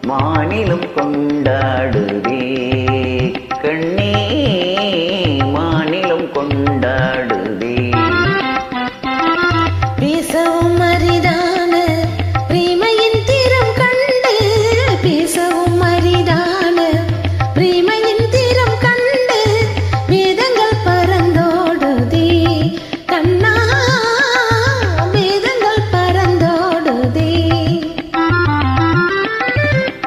மாநிலம் கொண்டாடுதே கண்ணே மாநிலம் கொண்டாடுதே. பேசவும் அரிதான பிரேமையின் தீரம் கண்டு, பேசவும் அரிதான பிரேமையின் தீரம் கண்டு, வேதங்கள் பறந்தோடுதே கண்ணா, வேதங்கள் பறந்தோடுதே.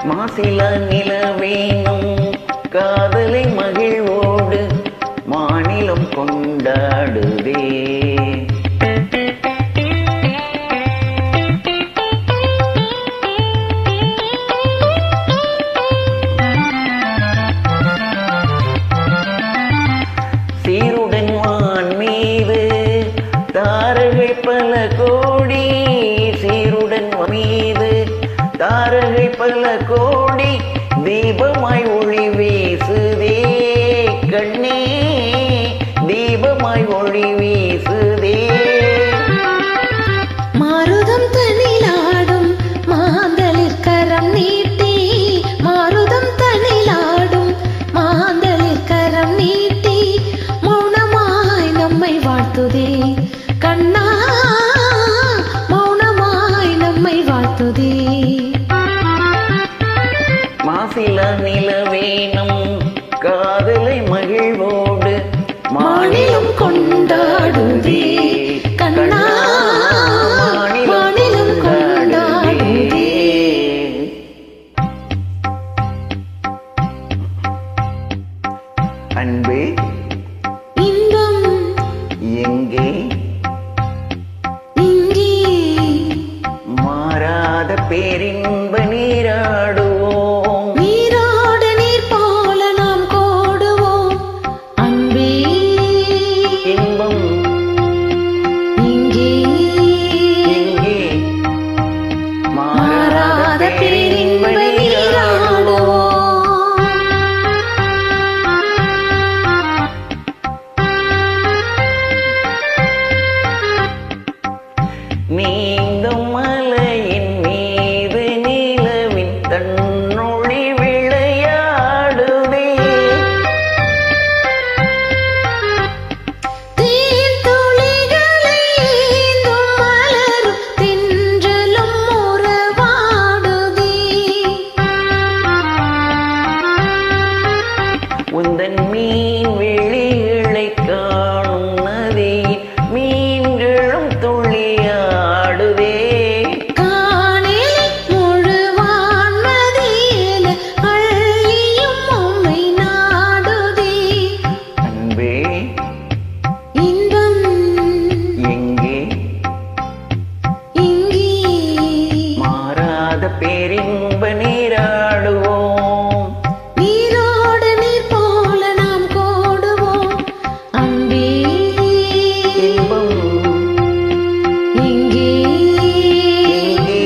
மாசில நிலவேனும் காதலை மகிழ்வோடு மாநிலம் கொண்டாடுதே. சீருடன் வான் மீது தாரகை பல கோடி, சீருடன் மீது தாரகை பல கோடி, தீபமாய் ஒளி வீசுதே கண்ணே, தீபமாய் ஒளி வீசுதே. மாருதம் தனிலாடும் மாந்தளிர் கரம் நீட்டி, மாருதம் தனிலாடும் மாந்தளிர் கரம் நீட்டி, மௌனமாய் நம்மை வாழ்த்துதே கண்ணா, மௌனமாய் நம்மை வாழ்த்துதே. மாசில நிலவேனும் காதலை மகிழ்வோடு மாநிலம் கொண்டாடுதே கண்ணா, மாநிலம் கொண்டாடுதே. அன்பே இன்பம் எங்கே இங்கே, மாறாத பேரின்ப நீராடுவோம், நீரோடு நீர் போல நாம் கோடுவோம். அன்பே இன்பம் இங்கே எங்கே மாறாத பேரின்ப நீராடுவோம். நீந்தும் மலையின் மீது நிலவின் தன்னொளி விளையாடுதே, தேன் துளிகளை ஏந்தும் மலரும் தென்றலும் உறவாடுதே. உந்தன் மீன் விழிகளை காணும் நதியின் மீன்களும் துள்ளியாடுதே. காணில் முழுவான்மதியில அள்ளியும் உம்மை நாடுதே. அன்பே இன்பம் எங்கே இங்கே மாறாத பேரின்ப நீராடுவோம், நீரோடு நீர் போல நாம் கோடுவோம். அன்பே இன்பம் இங்கே எங்கே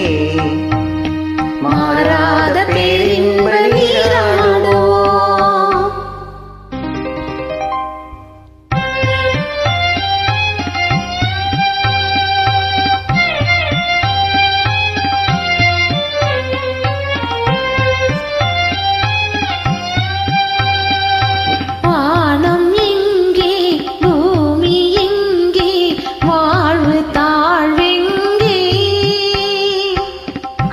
மாறாத பேரின்ப நீராடுவோம். வானம் எங்கே பூமி எங்கே வாழ்வு தாழ்வெங்கே,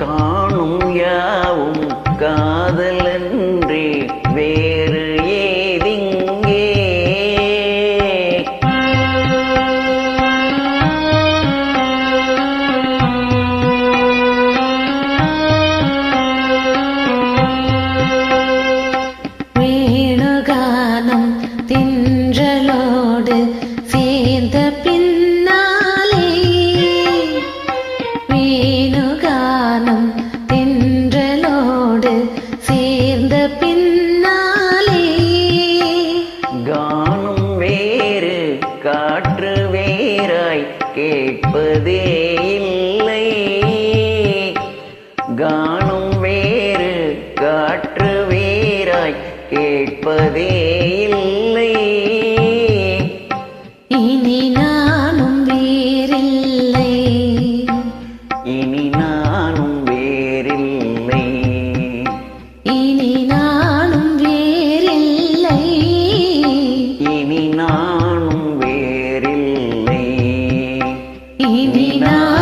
காணும் யாவும் காதலன்றே வேறு ஏதிங்கே. வேணுகானம் தென்றலோடு சேர்ந்த பின்னாலே, வேணுகானம் தென்றலோடு சேர்ந்த பின்னாலே, காணும் வேறு காற்று வேறாய் கேட்பதே இல்லை, காணும் வேறு காற்று வேறாய் கேட்பதே இல்லை. இனி நானும் வேறில்லை, இனி நானும் வேறில்லை. இனி நான்